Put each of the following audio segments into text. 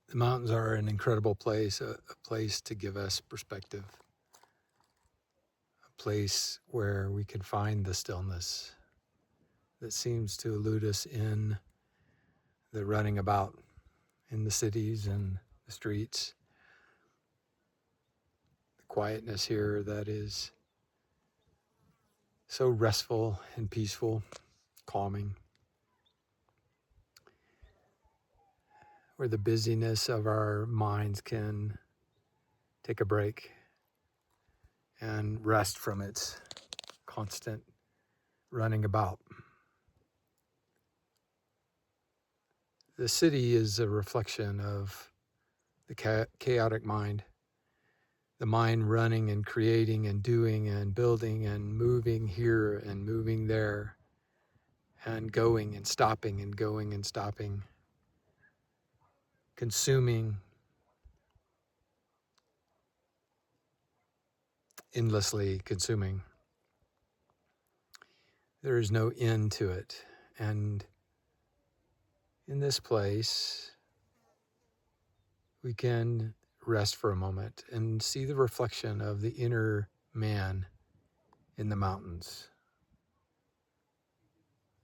The mountains are an incredible place, a place to give us perspective, a place where we can find the stillness that seems to elude us in the running about in the cities and the streets. The quietness here that is so restful and peaceful, calming, where the busyness of our minds can take a break and rest from its constant running about. The city is a reflection of the chaotic mind, the mind running and creating and doing and building and moving here and moving there and going and stopping and going and stopping, consuming, endlessly consuming. There is no end to it. And in this place, we can rest for a moment and see the reflection of the inner man in the mountains.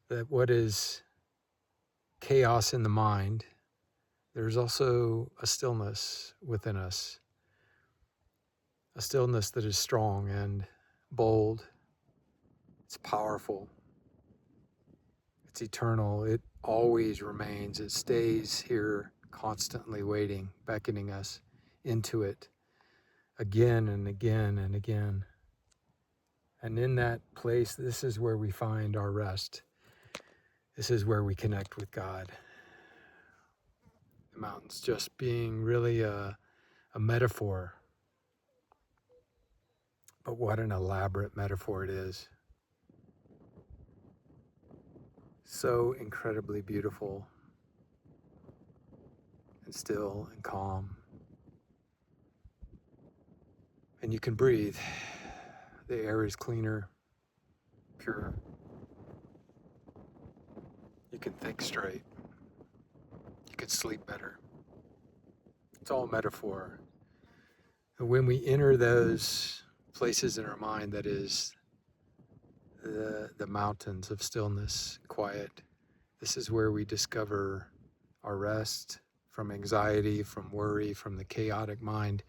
That what is chaos in the mind, there's also a stillness within us, a stillness that is strong and bold. It's powerful. It's eternal. It always remains. It stays here constantly waiting, beckoning us into it again and again and again. And in that place, this is where we find our rest. This is where we connect with God. The mountains just being really a metaphor. But what an elaborate metaphor it is. So incredibly beautiful and still and calm. And you can breathe. The air is cleaner, pure. You can think straight. You can sleep better. It's all metaphor. And when we enter those places in our mind, that is the mountains of stillness, quiet, this is where we discover our rest from anxiety, from worry, from the chaotic mind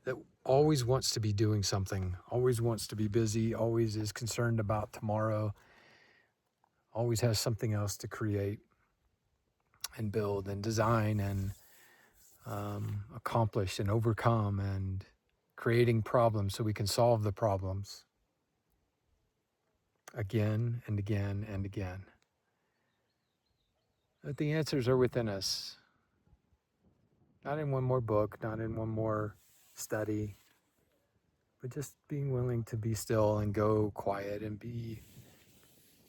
that always wants to be doing something, always wants to be busy, always is concerned about tomorrow, always has something else to create and build and design and accomplish and overcome, and creating problems so we can solve the problems again and again and again. But the answers are within us, not in one more book, not in one more study, but just being willing to be still and go quiet and be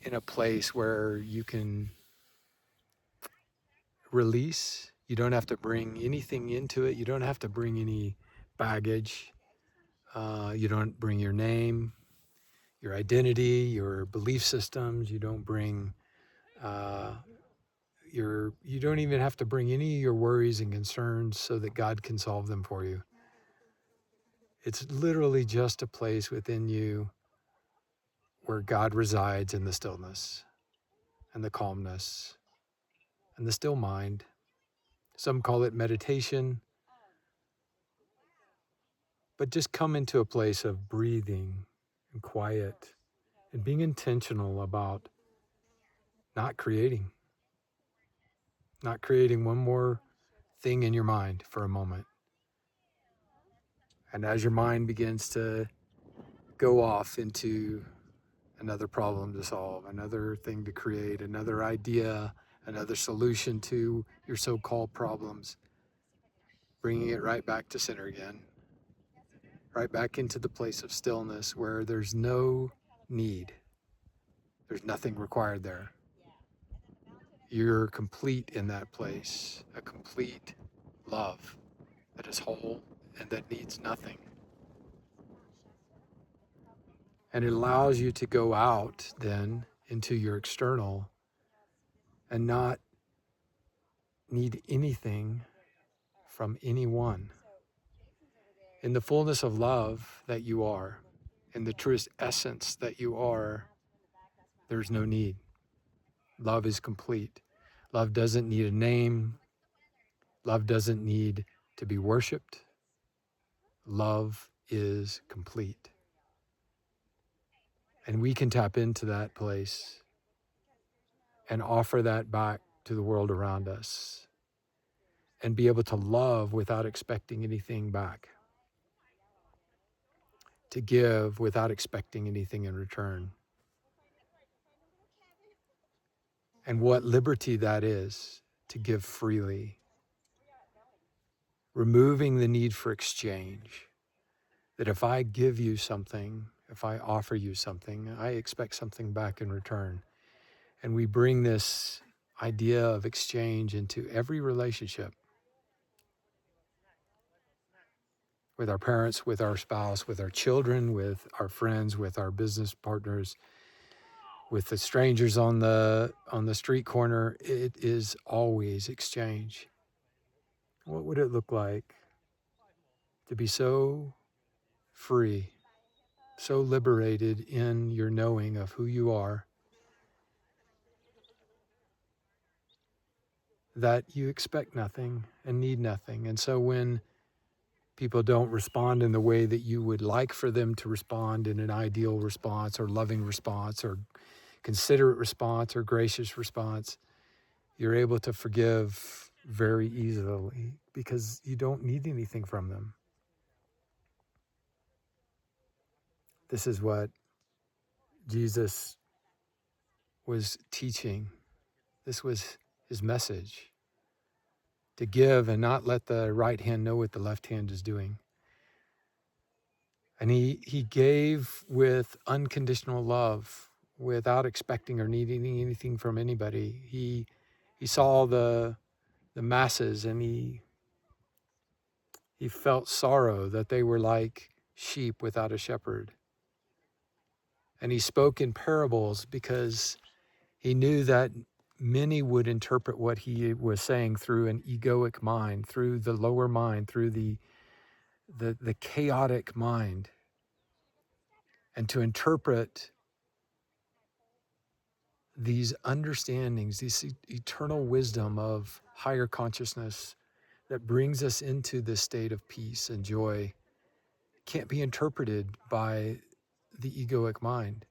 in a place where you can release. You don't have to bring anything into it. You don't have to bring any baggage. You don't bring your name, your identity, your belief systems. You don't bring you don't even have to bring any of your worries and concerns so that God can solve them for you. It's literally just a place within you where God resides in the stillness and the calmness and the still mind. Some call it meditation, but just come into a place of breathing and quiet and being intentional about not creating one more thing in your mind for a moment. And as your mind begins to go off into another problem to solve, another thing to create, another idea, another solution to your so-called problems, bringing it right back to center again, right back into the place of stillness where there's no need. There's nothing required there. You're complete in that place, a complete love that is whole and that needs nothing. And it allows you to go out then into your external and not need anything from anyone. In the fullness of love that you are, in the truest essence that you are, there's no need. Love is complete. Love doesn't need a name. Love doesn't need to be worshiped. Love is complete. And we can tap into that place and offer that back to the world around us and be able to love without expecting anything back, to give without expecting anything in return. And what liberty that is, to give freely, removing the need for exchange. That if I give you something, if I offer you something, I expect something back in return. And we bring this idea of exchange into every relationship, with our parents, with our spouse, with our children, with our friends, with our business partners, with the strangers on the street corner. It is always exchange. What would it look like to be so free, so liberated in your knowing of who you are, that you expect nothing and need nothing? And so when people don't respond in the way that you would like for them to respond, in an ideal response or loving response or considerate response or gracious response, you're able to forgive very easily because you don't need anything from them. This is what Jesus was teaching. This was his message, to give and not let the right hand know what the left hand is doing. And he gave with unconditional love, without expecting or needing anything from anybody. He saw the masses, and he felt sorrow that they were like sheep without a shepherd. And he spoke in parables because he knew that many would interpret what he was saying through an egoic mind, through the lower mind, through the chaotic mind. And to interpret these understandings, this eternal wisdom of higher consciousness that brings us into this state of peace and joy, can't be interpreted by the egoic mind.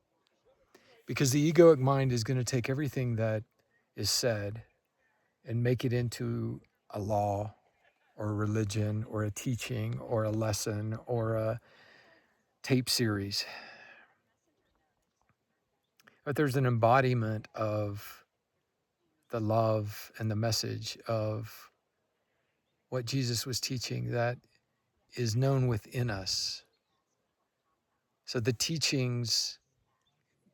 Because the egoic mind is going to take everything that is said and make it into a law or a religion or a teaching or a lesson or a tape series. But there's an embodiment of the love and the message of what Jesus was teaching that is known within us. So the teachings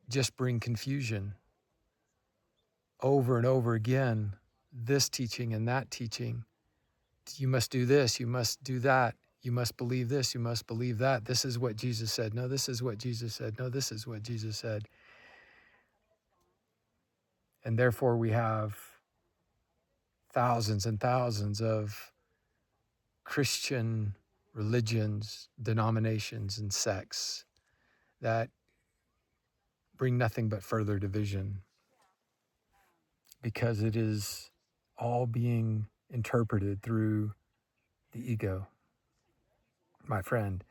just bring confusion over and over again. This teaching and that teaching. You must do this, you must do that. You must believe this, you must believe that. This is what Jesus said. No, this is what Jesus said. No, this is what Jesus said. And therefore we have thousands and thousands of Christian religions, denominations, and sects that bring nothing but further division, because it is all being interpreted through the ego. My friend,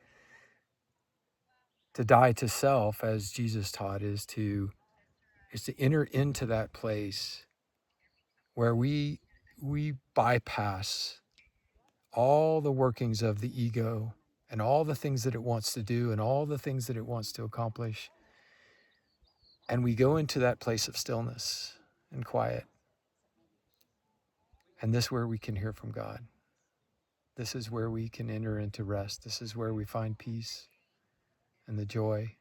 to die to self, as Jesus taught, is to enter into that place where we bypass all the workings of the ego and all the things that it wants to do and all the things that it wants to accomplish. And we go into that place of stillness and quiet. And this is where we can hear from God. This is where we can enter into rest. This is where we find peace and the joy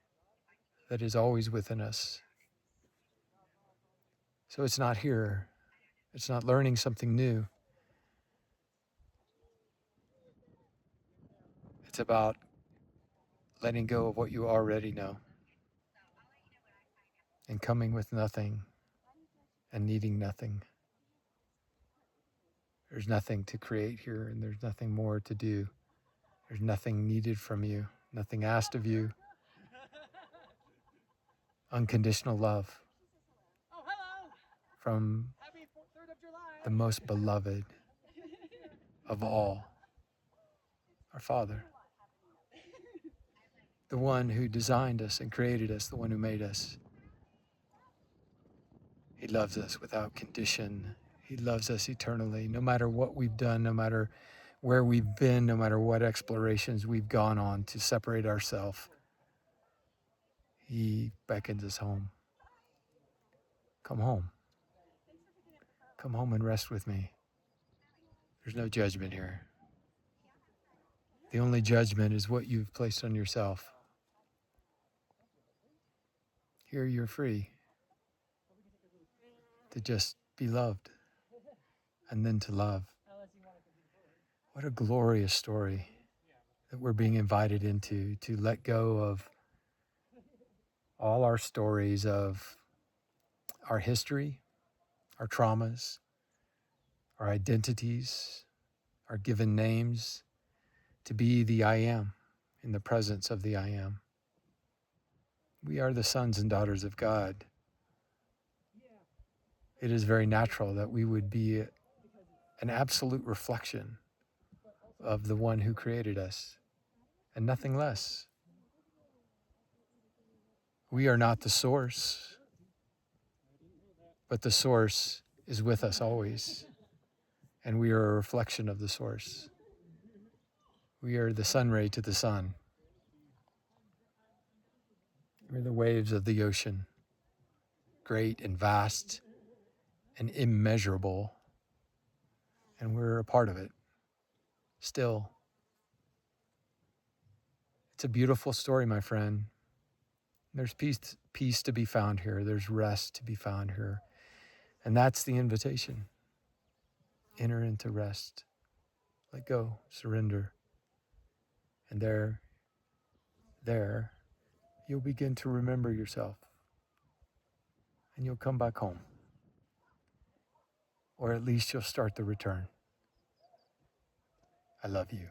that is always within us. So it's not here. It's not learning something new. It's about letting go of what you already know and coming with nothing and needing nothing. There's nothing to create here, and there's nothing more to do. There's nothing needed from you, nothing asked of you. Unconditional love from the most beloved of all, our Father, the one who designed us and created us, the one who made us. He loves us without condition. He loves us eternally, no matter what we've done, no matter where we've been, no matter what explorations we've gone on to separate ourselves. He beckons us home. Come home. Come home and rest with me. There's no judgment here. The only judgment is what you've placed on yourself. Here you're free to just be loved and then to love. What a glorious story that we're being invited into, to let go of all our stories of our history, our traumas, our identities, our given names, to be the I am in the presence of the I am. We are the sons and daughters of God. It is very natural that we would be an absolute reflection of the one who created us and nothing less. We are not the source, but the source is with us always, and we are a reflection of the source. We are the sun ray to the sun. We're the waves of the ocean, great and vast and immeasurable, and we're a part of it still. It's a beautiful story, my friend. There's peace to be found here. There's rest to be found here. And that's the invitation. Enter into rest. Let go, surrender. And there, you'll begin to remember yourself. And you'll come back home. Or at least you'll start the return. I love you.